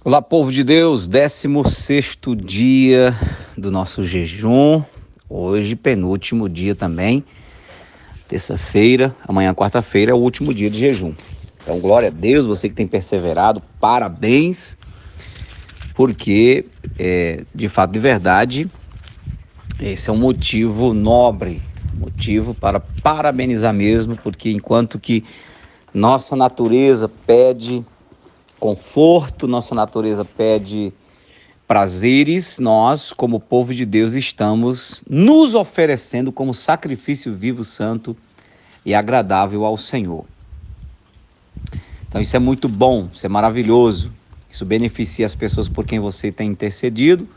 Olá, povo de Deus, 16º dia do nosso jejum, hoje penúltimo dia também, terça-feira, amanhã quarta-feira é o último dia de jejum. Então, glória a Deus, você que tem perseverado, parabéns, porque, de fato, de verdade, esse é um motivo nobre, motivo para parabenizar mesmo, porque enquanto que nossa natureza pede conforto, nossa natureza pede prazeres, nós, como povo de Deus, estamos nos oferecendo como sacrifício vivo, santo e agradável ao Senhor. Então isso é muito bom, isso é maravilhoso, isso beneficia as pessoas por quem você tem intercedido,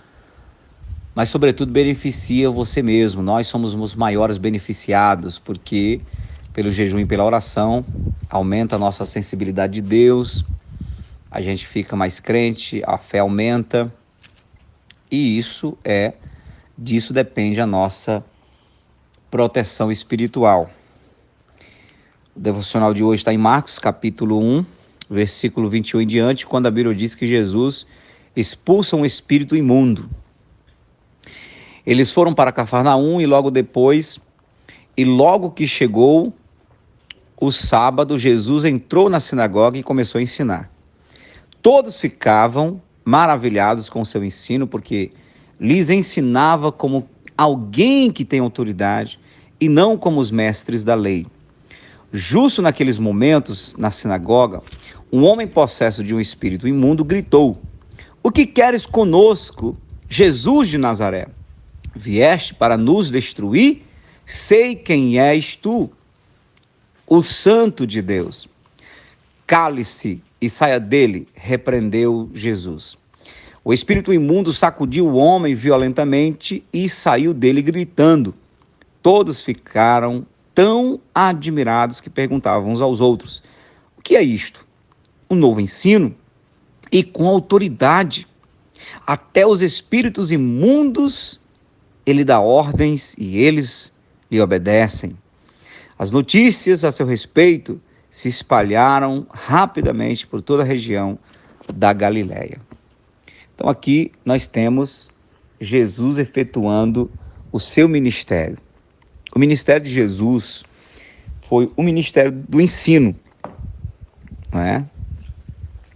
mas sobretudo beneficia você mesmo. Nós somos os maiores beneficiados, porque pelo jejum e pela oração aumenta a nossa sensibilidade de Deus, a gente fica mais crente, a fé aumenta, e disso depende a nossa proteção espiritual. O devocional de hoje está em Marcos, capítulo 1, versículo 21 em diante, quando a Bíblia diz que Jesus expulsa um espírito imundo. Eles foram para Cafarnaum e logo que chegou o sábado, Jesus entrou na sinagoga e começou a ensinar. Todos ficavam maravilhados com o seu ensino, porque lhes ensinava como alguém que tem autoridade e não como os mestres da lei. Justo naqueles momentos, na sinagoga, um homem possesso de um espírito imundo gritou: "O que queres conosco, Jesus de Nazaré? Vieste para nos destruir? Sei quem és tu, o Santo de Deus." "Cale-se e saia dele", repreendeu Jesus. O espírito imundo sacudiu o homem violentamente e saiu dele gritando. Todos ficaram tão admirados que perguntavam uns aos outros: "O que é isto? Um novo ensino? E com autoridade. Até os espíritos imundos ele dá ordens e eles lhe obedecem." As notícias a seu respeito se espalharam rapidamente por toda a região da Galileia. Então aqui nós temos Jesus efetuando o seu ministério. O ministério de Jesus foi o ministério do ensino, não é?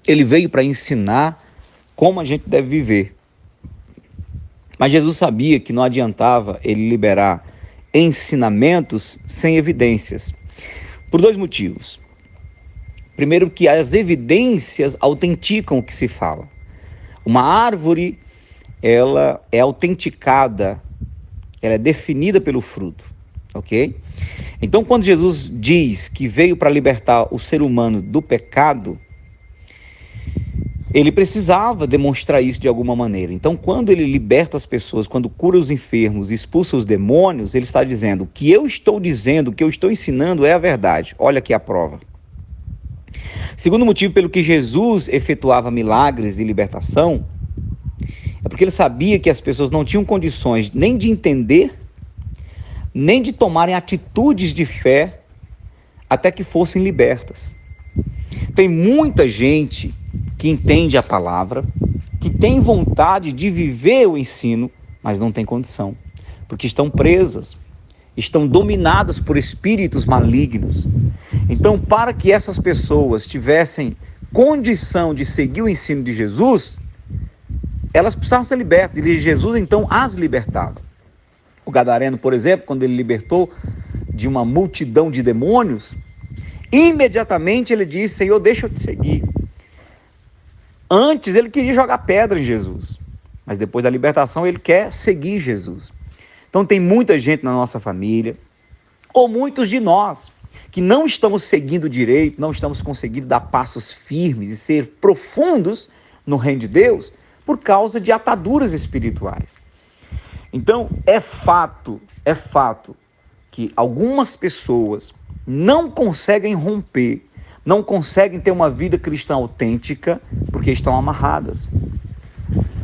Ele veio para ensinar como a gente deve viver. Mas Jesus sabia que não adiantava ele liberar ensinamentos sem evidências, por dois motivos. Primeiro, que as evidências autenticam o que se fala. Uma árvore, ela é autenticada, ela é definida pelo fruto, ok? Então, quando Jesus diz que veio para libertar o ser humano do pecado, ele precisava demonstrar isso de alguma maneira. Então, quando ele liberta as pessoas, quando cura os enfermos, expulsa os demônios, ele está dizendo: o que eu estou dizendo, o que eu estou ensinando é a verdade. Olha aqui a prova. Segundo motivo pelo que Jesus efetuava milagres e libertação, é porque ele sabia que as pessoas não tinham condições nem de entender, nem de tomarem atitudes de fé até que fossem libertas. Tem muita gente que entende a palavra, que tem vontade de viver o ensino, mas não tem condição, porque estão presas, estão dominadas por espíritos malignos. Então, para que essas pessoas tivessem condição de seguir o ensino de Jesus, elas precisavam ser libertas, e Jesus então as libertava. O gadareno, por exemplo, quando ele libertou de uma multidão de demônios, imediatamente ele disse: "Senhor, deixa eu te seguir." Antes ele queria jogar pedra em Jesus, mas depois da libertação ele quer seguir Jesus. Então tem muita gente na nossa família, ou muitos de nós, que não estamos seguindo direito, não estamos conseguindo dar passos firmes e ser profundos no reino de Deus por causa de ataduras espirituais. Então é fato que algumas pessoas não conseguem romper, não conseguem ter uma vida cristã autêntica porque estão amarradas.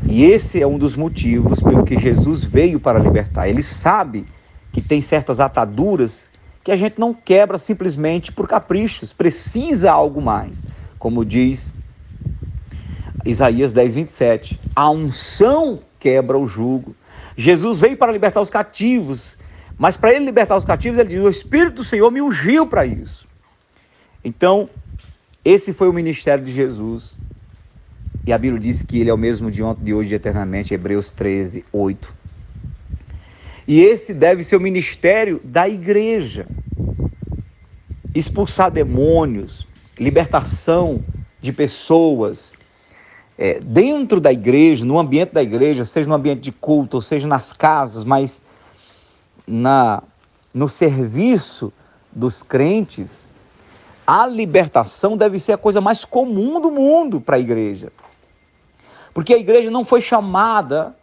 E esse é um dos motivos pelo que Jesus veio para libertar. Ele sabe que tem certas ataduras que a gente não quebra simplesmente por caprichos, precisa algo mais. Como diz Isaías 10, 27. A unção quebra o jugo. Jesus veio para libertar os cativos, mas para ele libertar os cativos, ele diz: o Espírito do Senhor me ungiu para isso. Então, esse foi o ministério de Jesus. E a Bíblia diz que ele é o mesmo de ontem, de hoje e eternamente, Hebreus 13, 8. E esse deve ser o ministério da igreja. Expulsar demônios, libertação de pessoas dentro da igreja, no ambiente da igreja, seja no ambiente de culto, ou seja nas casas, mas no serviço dos crentes, a libertação deve ser a coisa mais comum do mundo para a igreja. Porque a igreja não foi chamada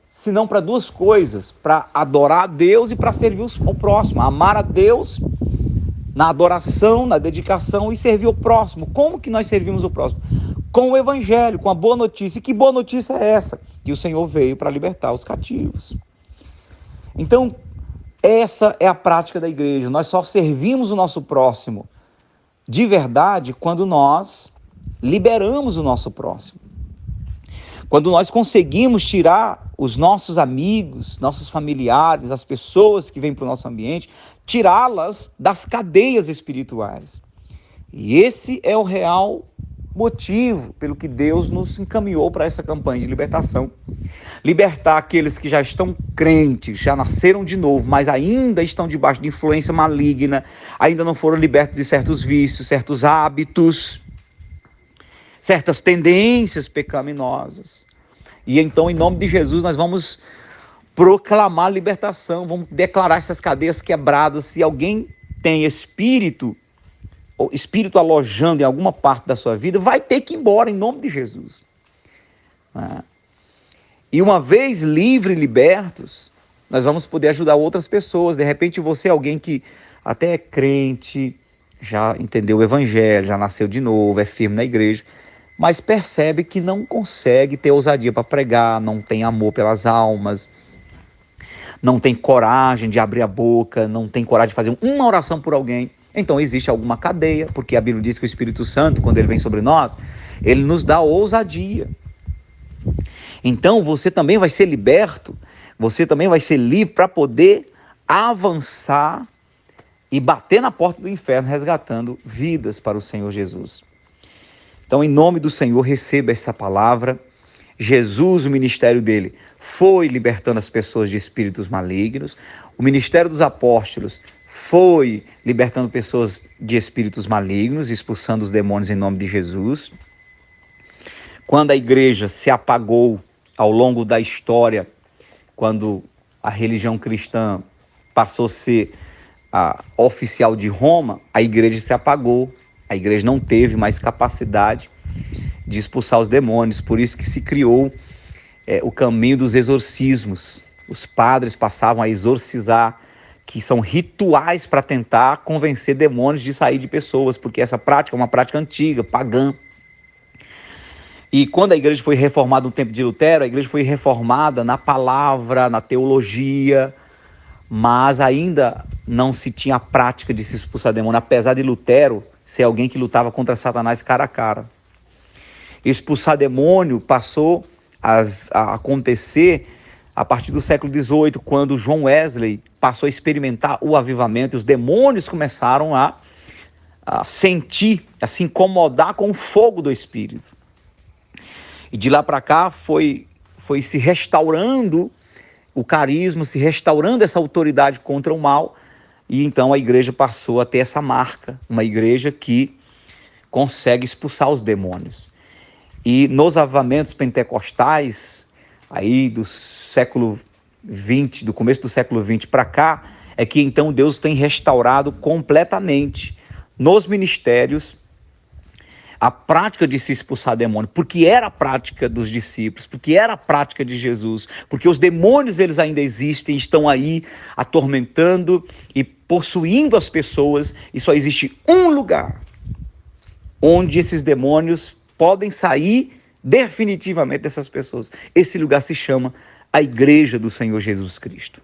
senão para duas coisas: para adorar a Deus e para servir ao próximo. Amar a Deus na adoração, na dedicação, e servir o próximo. Como que nós servimos o próximo? Com o evangelho, com a boa notícia. E que boa notícia é essa? Que o Senhor veio para libertar os cativos. Então, essa é a prática da igreja. Nós só servimos o nosso próximo de verdade quando nós liberamos o nosso próximo. Quando nós conseguimos tirar os nossos amigos, nossos familiares, as pessoas que vêm para o nosso ambiente, tirá-las das cadeias espirituais. E esse é o real motivo pelo que Deus nos encaminhou para essa campanha de libertação. Libertar aqueles que já estão crentes, já nasceram de novo, mas ainda estão debaixo de influência maligna, ainda não foram libertos de certos vícios, certos hábitos, certas tendências pecaminosas. E então, em nome de Jesus, nós vamos proclamar libertação, vamos declarar essas cadeias quebradas. Se alguém tem espírito alojando em alguma parte da sua vida, vai ter que ir embora em nome de Jesus. E uma vez livre e libertos, nós vamos poder ajudar outras pessoas. De repente você é alguém que até é crente, já entendeu o evangelho, já nasceu de novo, é firme na igreja, mas percebe que não consegue ter ousadia para pregar, não tem amor pelas almas, não tem coragem de abrir a boca, não tem coragem de fazer uma oração por alguém. Então existe alguma cadeia, porque a Bíblia diz que o Espírito Santo, quando ele vem sobre nós, ele nos dá ousadia. Então você também vai ser liberto, você também vai ser livre para poder avançar e bater na porta do inferno, resgatando vidas para o Senhor Jesus. Então, em nome do Senhor, receba essa palavra. Jesus, o ministério dele, foi libertando as pessoas de espíritos malignos. O ministério dos apóstolos foi libertando pessoas de espíritos malignos, expulsando os demônios em nome de Jesus. Quando a igreja se apagou ao longo da história, quando a religião cristã passou a ser a oficial de Roma, a igreja se apagou. A igreja não teve mais capacidade de expulsar os demônios, por isso que se criou o caminho dos exorcismos. Os padres passavam a exorcizar, que são rituais para tentar convencer demônios de sair de pessoas, porque essa prática é uma prática antiga, pagã. E quando a igreja foi reformada no tempo de Lutero, a igreja foi reformada na palavra, na teologia, mas ainda não se tinha a prática de se expulsar demônio, apesar de Lutero ser alguém que lutava contra Satanás cara a cara. Expulsar demônio passou a acontecer a partir do século XVIII, quando John Wesley passou a experimentar o avivamento, e os demônios começaram a sentir, a se incomodar com o fogo do Espírito. E de lá para cá foi se restaurando o carisma, se restaurando essa autoridade contra o mal, e então a igreja passou a ter essa marca, uma igreja que consegue expulsar os demônios. E nos avivamentos pentecostais, aí do século XX, do começo do século XX para cá, é que então Deus tem restaurado completamente nos ministérios a prática de se expulsar demônio, porque era a prática dos discípulos, porque era a prática de Jesus, porque os demônios eles ainda existem, estão aí atormentando e possuindo as pessoas, e só existe um lugar onde esses demônios podem sair definitivamente dessas pessoas. Esse lugar se chama a Igreja do Senhor Jesus Cristo,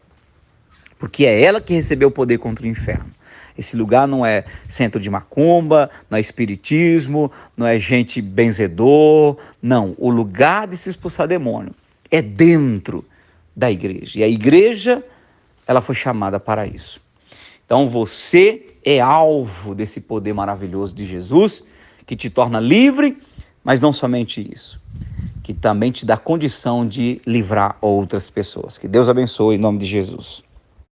porque é ela que recebeu o poder contra o inferno. Esse lugar não é centro de macumba, não é espiritismo, não é gente benzedor. Não, o lugar de se expulsar demônio é dentro da igreja. E a igreja, ela foi chamada para isso. Então você é alvo desse poder maravilhoso de Jesus, que te torna livre, mas não somente isso, que também te dá condição de livrar outras pessoas. Que Deus abençoe em nome de Jesus.